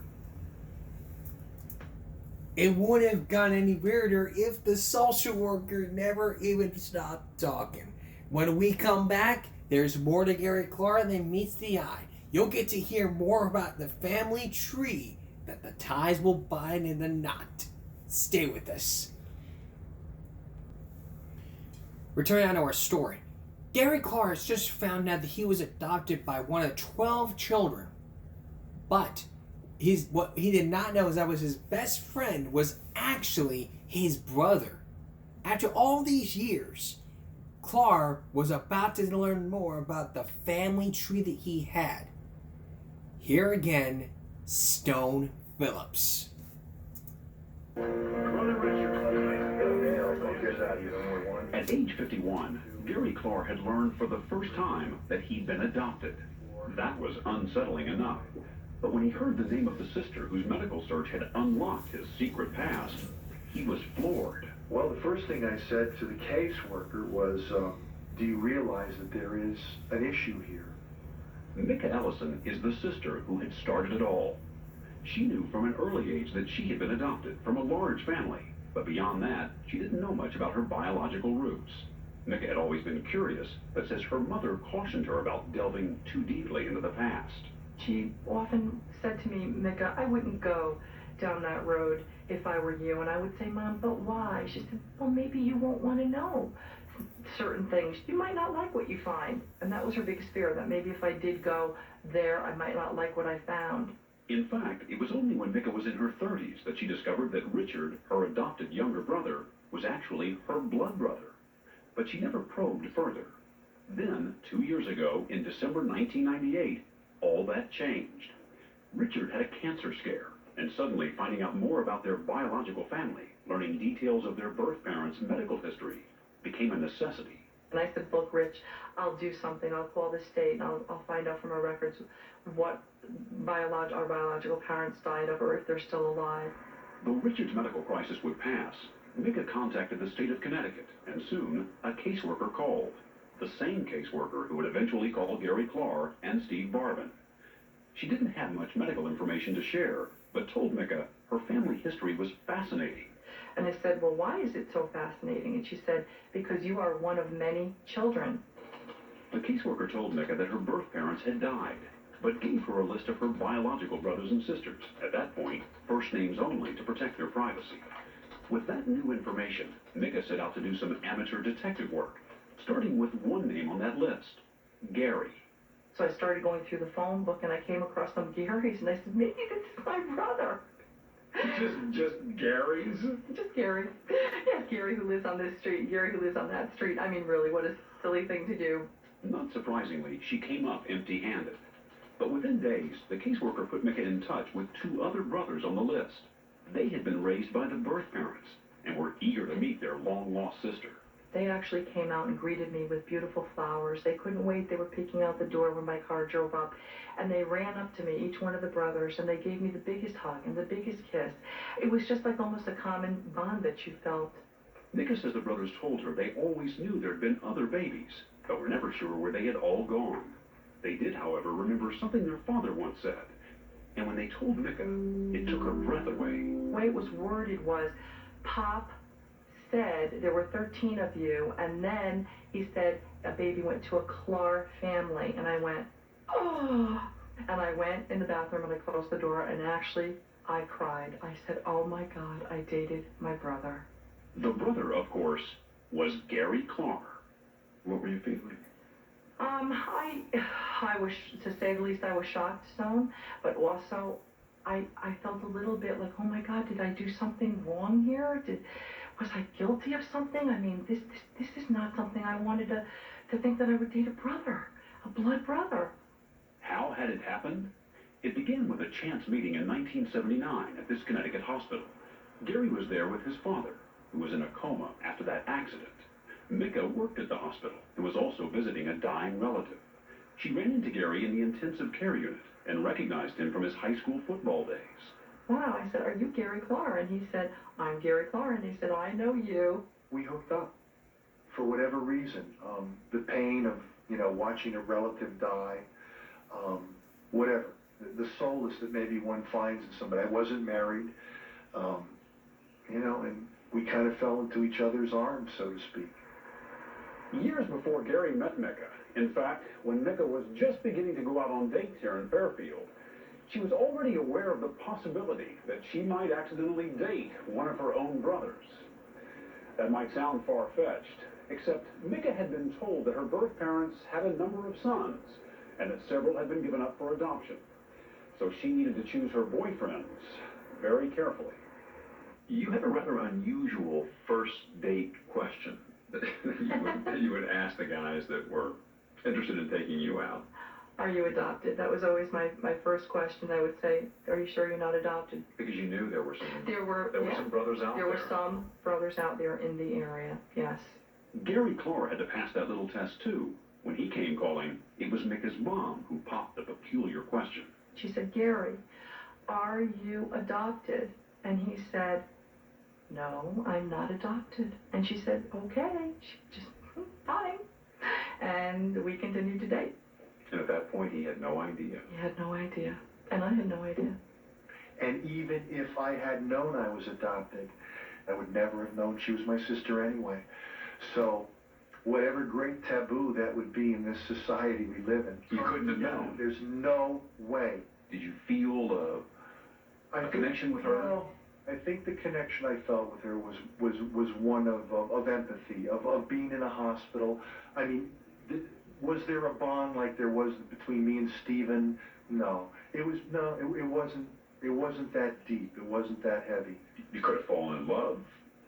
It wouldn't have gotten any weirder if the social worker never even stopped talking. When we come back, there's more to Gary Clark than meets the eye. You'll get to hear more about the family tree that the ties will bind in the knot. Stay with us. Returning on to our story. Gary Clark has just found out that he was adopted by one of 12 children. But what he did not know is that his best friend was actually his brother. After all these years, Clark was about to learn more about the family tree that he had. Here again, Stone Phillips. At age 51, Gary Clark had learned for the first time that he'd been adopted. That was unsettling enough. But when he heard the name of the sister whose medical search had unlocked his secret past, he was floored. Well, the first thing I said to the caseworker was, do you realize that there is an issue here? Micah Ellison is the sister who had started it all. She knew from an early age that she had been adopted from a large family, but beyond that, she didn't know much about her biological roots. Micah had always been curious, but says her mother cautioned her about delving too deeply into the past. She often said to me, Micah, I wouldn't go down that road if I were you. And I would say, Mom, but why? She said, well, maybe you won't want to know certain things. You might not like what you find. And that was her biggest fear, that maybe if I did go there, I might not like what I found. In fact, it was only when Micah was in her 30s that she discovered that Richard, her adopted younger brother, was actually her blood brother. But she never probed further. Then, 2 years ago, in December 1998, all that changed. Richard had a cancer scare, And suddenly finding out more about their biological family, learning details of their birth parents' medical history, became a necessity. And I said, look, Rich, I'll do something. I'll call the state and I'll find out from our records what our biological parents died of or if they're still alive. Though Richard's medical crisis would pass, Micka contacted the state of Connecticut, and soon a caseworker called. The same caseworker who would eventually call Gary Klar and Steve Barvin. She didn't have much medical information to share, but told Micka her family history was fascinating. And I said, well, why is it so fascinating? And she said, because you are one of many children. The caseworker told Micka that her birth parents had died, but gave her a list of her biological brothers and sisters. At that point, first names only to protect their privacy. With that new information, Micka set out to do some amateur detective work, starting with one name on that list, Gary. So I started going through the phone book and I came across some Garys and I said, maybe this is my brother. Just Gary's? Just Gary. Yeah, Gary who lives on this street, Gary who lives on that street. I mean, really, what a silly thing to do. Not surprisingly, she came up empty-handed. But within days, the caseworker put Micka in touch with two other brothers on the list. They had been raised by the birth parents and were eager to meet their long-lost sister. They actually came out and greeted me with beautiful flowers. They couldn't wait. They were peeking out the door when my car drove up. And they ran up to me, each one of the brothers, and they gave me the biggest hug and the biggest kiss. It was just like almost a common bond that you felt. Micka says the brothers told her they always knew there'd been other babies, but were never sure where they had all gone. They did, however, remember something their father once said. And when they told Micka, it took her breath away. The way it was worded was, Pop said there were 13 of you, and then he said a baby went to a Klar family, and I went, oh, and I went in the bathroom and I closed the door, and actually I cried. I said, oh my God, I dated my brother. The brother, of course, was Gary Klar. What were you feeling? I was, to say the least, I was shocked, Stone, but also I felt a little bit like, oh my God, did I do something wrong here? Was I guilty of something? I mean, this is not something I wanted to think that I would date a brother, a blood brother. How had it happened? It began with a chance meeting in 1979 at this Connecticut hospital. Gary was there with his father, who was in a coma after that accident. Micka worked at the hospital and was also visiting a dying relative. She ran into Gary in the intensive care unit and recognized him from his high school football days. Wow, I said, are you Gary Klar? And he said, I'm Gary Klar. And he said, I know you. We hooked up for whatever reason. The pain of, watching a relative die, whatever. The solace that maybe one finds in somebody. I wasn't married, and we kind of fell into each other's arms, so to speak. Years before Gary met Micka, in fact, when Micka was just beginning to go out on dates here in Fairfield, she was already aware of the possibility that she might accidentally date one of her own brothers. That might sound far-fetched, except Micka had been told that her birth parents had a number of sons, and that several had been given up for adoption. So she needed to choose her boyfriends very carefully. You had a rather unusual first date question that you would ask the guys that were interested in taking you out. Are you adopted? That was always my first question. I would say, are you sure you're not adopted? Because you knew there were some yeah, some brothers out there. There were some brothers out there in the area, yes. Gary Klar had to pass that little test too. When he came calling, it was Micka's mom who popped the peculiar question. She said, Gary, are you adopted? And he said, no, I'm not adopted. And she said, okay, just fine. And we continued to date. And at that point, he had no idea. He had no idea. And I had no idea. And even if I had known I was adopted, I would never have known she was my sister anyway. So, whatever great taboo that would be in this society we live in, you couldn't have known. There's no way. Did you feel a connection with her? Well, I think the connection I felt with her was one of empathy, of being in a hospital. I mean, was there a bond like there was between me and Stephen? No. It wasn't that deep. It wasn't that heavy. You could have fallen in love.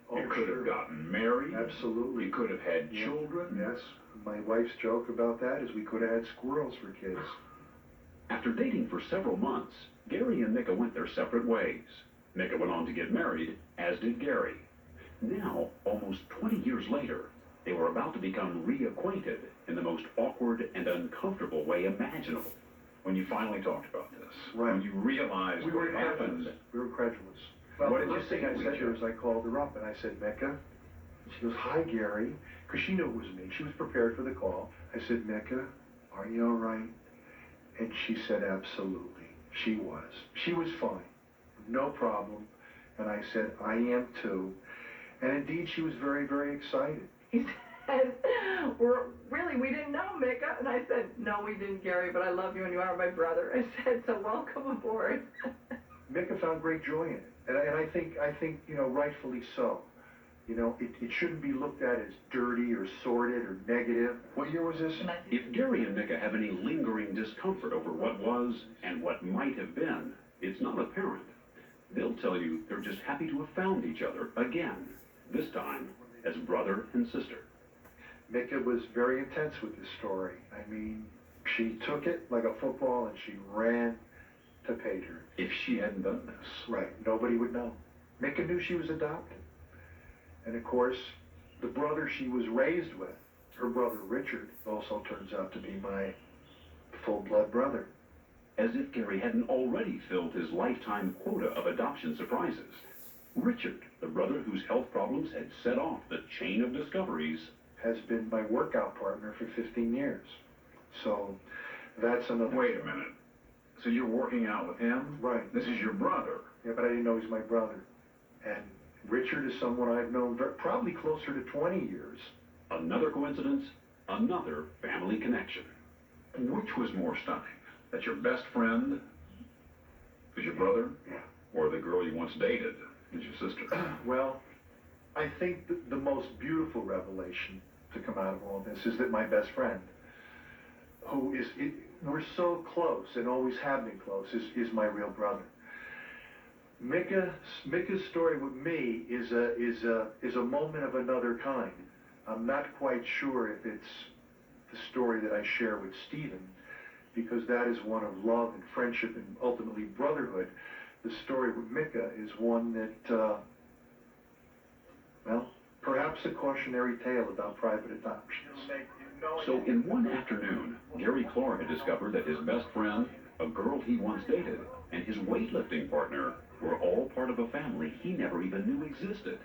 Oh, you could have gotten married. Absolutely. You could have had children. Yes. My wife's joke about that is we could have had squirrels for kids. After dating for several months, Gary and Micka went their separate ways. Micka went on to get married, as did Gary. Now, almost 20 years later, they were about to become reacquainted in the most awkward and uncomfortable way imaginable. When you finally talked about this, Right. when you realized We what were happened, incredulous. We were incredulous. Well, what the did you first thing say I to said each to her other? is I called her up and I said, Mecca. She goes, hi, Gary, because she knew it was me. She was prepared for the call. I said, Mecca, are you all right? And she said, absolutely. She was. She was fine. No problem. And I said, I am too. And indeed, she was very, very excited. He said, we didn't know, Micka. And I said, no, we didn't, Gary, but I love you and you are my brother. I said, so welcome aboard. Micka found great joy in it. And I think, rightfully so. It shouldn't be looked at as dirty or sordid or negative. What year was this? if Gary and Micka have any lingering discomfort over what was and what might have been, it's not apparent. They'll tell you they're just happy to have found each other again, this time as brother and sister. Micka was very intense with this story. I mean, she took it like a football and she ran to pay her. If she hadn't done this. Right, nobody would know. Micka knew she was adopted. And of course, the brother she was raised with, her brother Richard, also turns out to be my full-blood brother. As if Gary hadn't already filled his lifetime quota of adoption surprises. Richard, the brother whose health problems had set off the chain of discoveries, has been my workout partner for 15 years. So that's another... Wait a minute. So you're working out with him? Right. This is your brother. Yeah, but I didn't know he was my brother. And Richard is someone I've known probably closer to 20 years. Another coincidence, another family connection. Which was more stunning? That your best friend is your brother? Yeah. Or the girl you once dated is your sister? Well, I think the most beautiful revelation to come out of all this is that my best friend, who is, we're so close and always have been close, is my real brother. Micka's story with me is a moment of another kind. I'm not quite sure if it's the story that I share with Stephen, because that is one of love and friendship and ultimately brotherhood. The story with Micka is one that, perhaps a cautionary tale about private adoptions. So in one afternoon, Gary Clark had discovered that his best friend, a girl he once dated, and his weightlifting partner were all part of a family he never even knew existed.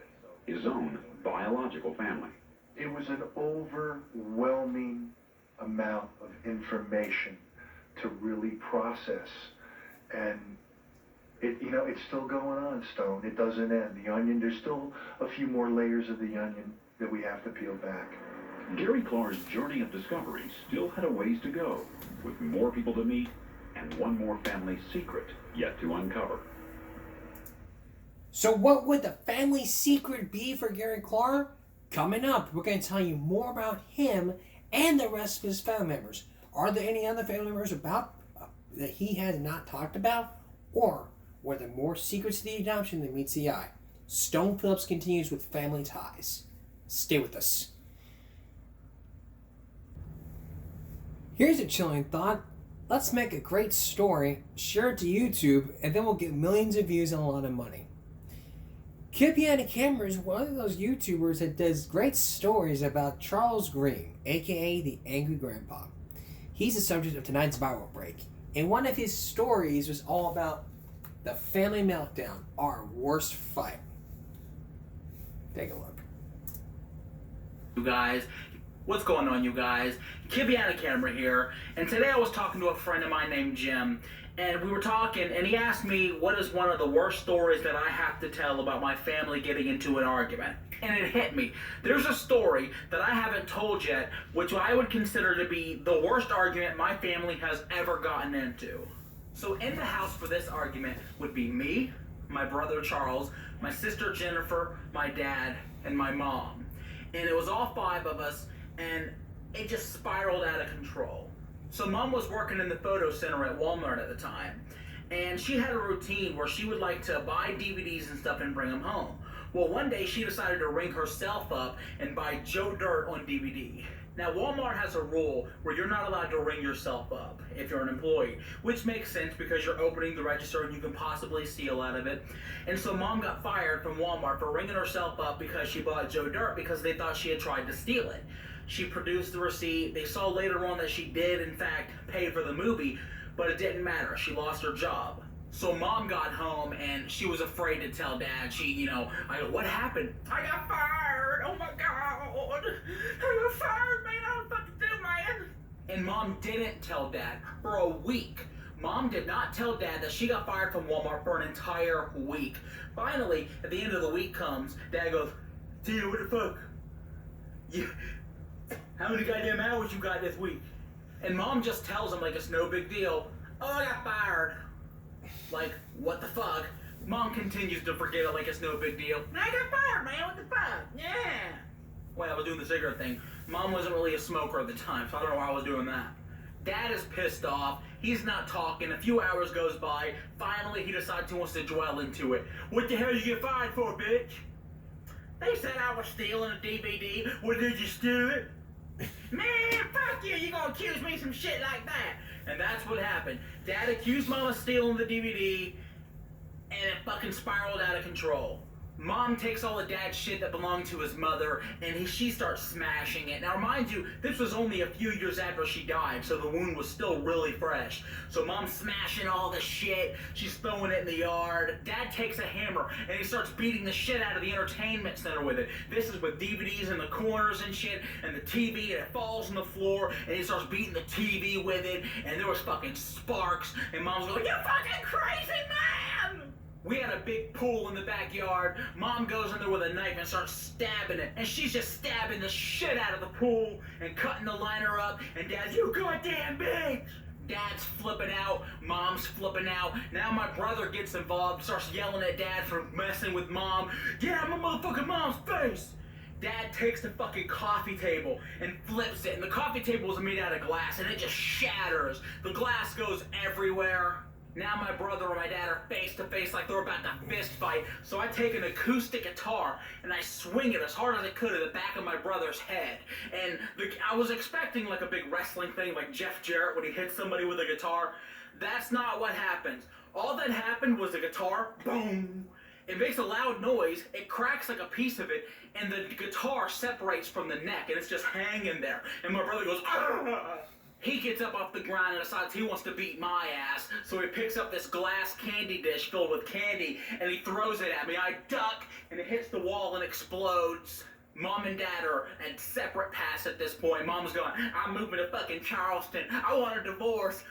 His own biological family. It was an overwhelming amount of information to really process. And it's still going on, Stone. It doesn't end. The onion, there's still a few more layers of the onion that we have to peel back. Gary Clark's journey of discovery still had a ways to go, with more people to meet and one more family secret yet to uncover. So what would the family secret be for Gary Clark? Coming up, we're going to tell you more about him and the rest of his family members. Are there any other family members that he has not talked about? Or were there more secrets to the adoption than meets the eye? Stone Phillips continues with Family Ties. Stay with us. Here's a chilling thought. Let's make a great story, share it to YouTube, and then we'll get millions of views and a lot of money. Kid Behind the Camera is one of those YouTubers that does great stories about Charles Green, aka the Angry Grandpa. He's the subject of tonight's viral break, and one of his stories was all about the family meltdown, our worst fight. Take a look. You guys, what's going on, you guys? Kid Behind the Camera here, and today I was talking to a friend of mine named Jim, and we were talking, and he asked me what is one of the worst stories that I have to tell about my family getting into an argument. And it hit me. There's a story that I haven't told yet, which I would consider to be the worst argument my family has ever gotten into. So in the house for this argument would be me, my brother Charles, my sister Jennifer, my dad, and my mom. And it was all 5 of us, and it just spiraled out of control. So Mom was working in the photo center at Walmart at the time, and she had a routine where she would like to buy DVDs and stuff and bring them home. Well, one day she decided to ring herself up and buy Joe Dirt on DVD. Now, Walmart has a rule where you're not allowed to ring yourself up if you're an employee, which makes sense because you're opening the register and you can possibly steal out of it. And so Mom got fired from Walmart for ringing herself up because she bought Joe Dirt because they thought she had tried to steal it. She produced the receipt. They saw later on that she did, in fact, pay for the movie, but it didn't matter. She lost her job. So Mom got home and she was afraid to tell Dad. I go, what happened? I got fired. Oh my God. I got fired, man. I don't fucking do, man. And Mom didn't tell Dad for a week. Mom did not tell Dad that she got fired from Walmart for an entire week. Finally, at the end of the week comes, Dad goes, Tina, what the fuck? How many goddamn hours you got this week? And Mom just tells him like it's no big deal. Oh, I got fired. Like, what the fuck? Mom continues to forget it like it's no big deal. I got fired, man. What the fuck? Yeah. Well, I was doing the cigarette thing. Mom wasn't really a smoker at the time, so I don't know why I was doing that. Dad is pissed off. He's not talking. A few hours goes by. Finally, he decides he wants to dwell into it. What the hell did you get fired for, bitch? They said I was stealing a DVD. Well, did you steal it? Man, fuck you. You gonna accuse me of some shit like that? And that's what happened. Dad accused Mom of stealing the DVD, and it fucking spiraled out of control. Mom takes all of Dad's shit that belonged to his mother, and she starts smashing it. Now, mind you, this was only a few years after she died, so the wound was still really fresh. So Mom's smashing all the shit. She's throwing it in the yard. Dad takes a hammer, and he starts beating the shit out of the entertainment center with it. This is with DVDs in the corners and shit, and the TV, and it falls on the floor, and he starts beating the TV with it, and there was fucking sparks, and Mom's going, you fucking crazy man! We had a big pool in the backyard. Mom goes in there with a knife and starts stabbing it. And she's just stabbing the shit out of the pool and cutting the liner up. And Dad's, you goddamn bitch! Dad's flipping out. Mom's flipping out. Now my brother gets involved, starts yelling at Dad for messing with Mom. Get out of my motherfucking mom's face! Dad takes the fucking coffee table and flips it. And the coffee table is made out of glass and it just shatters. The glass goes everywhere. Now my brother and my dad are face to face like they're about to fist fight. So I take an acoustic guitar and I swing it as hard as I could at the back of my brother's head. And I was expecting like a big wrestling thing like Jeff Jarrett when he hits somebody with a guitar. That's not what happens. All that happened was the guitar, boom. It makes a loud noise, it cracks like a piece of it, and the guitar separates from the neck and it's just hanging there. And my brother goes, ah! He gets up off the ground and decides he wants to beat my ass, so he picks up this glass candy dish filled with candy, and he throws it at me. I duck, and it hits the wall and explodes. Mom and Dad are at separate paths at this point. Mom's going, I'm moving to fucking Charleston. I want a divorce.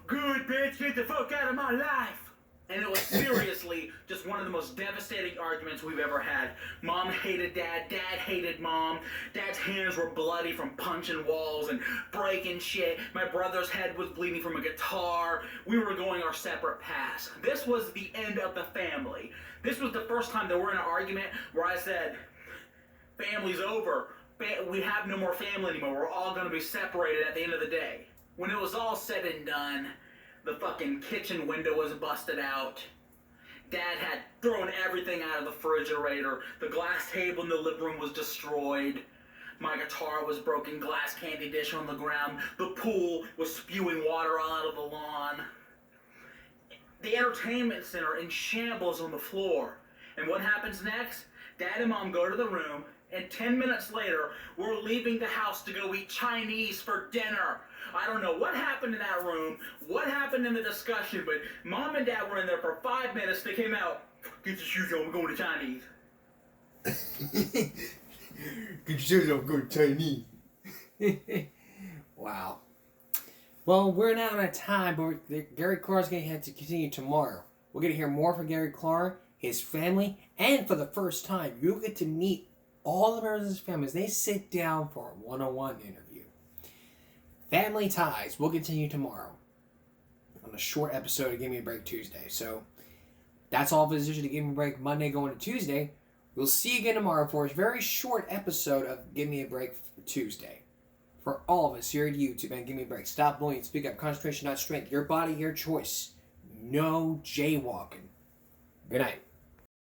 Good, bitch, get the fuck out of my life. And it was seriously just one of the most devastating arguments we've ever had. Mom hated Dad, Dad hated Mom. Dad's hands were bloody from punching walls and breaking shit. My brother's head was bleeding from a guitar. We were going our separate paths. This was the end of the family. This was the first time that we're in an argument where I said, family's over. We have no more family anymore. We're all going to be separated at the end of the day. When it was all said and done, the fucking kitchen window was busted out. Dad had thrown everything out of the refrigerator. The glass table in the living room was destroyed. My guitar was broken, glass candy dish on the ground. The pool was spewing water all out of the lawn. The entertainment center in shambles on the floor. And what happens next? Dad and Mom go to the room, and 10 minutes later, we're leaving the house to go eat Chinese for dinner. I don't know what happened in that room, what happened in the discussion, but Mom and Dad were in there for 5 minutes. They came out, get your shoes on, we're going to Chinese. Get your shoes on, we're going to Chinese. Wow. Well, we're now out of time, but Gary Clark's going to have to continue tomorrow. We're going to hear more from Gary Clark, his family, and for the first time, you'll get to meet all the members of his family as they sit down for a one-on-one interview. Family Ties will continue tomorrow on a short episode of Give Me a Break Tuesday. So that's all for this edition of Give Me a Break Monday going to Tuesday. We'll see you again tomorrow for a very short episode of Give Me a Break Tuesday. For all of us here at YouTube and Give Me a Break, stop bullying, speak up, concentration, not strength. Your body, your choice. No jaywalking. Good night.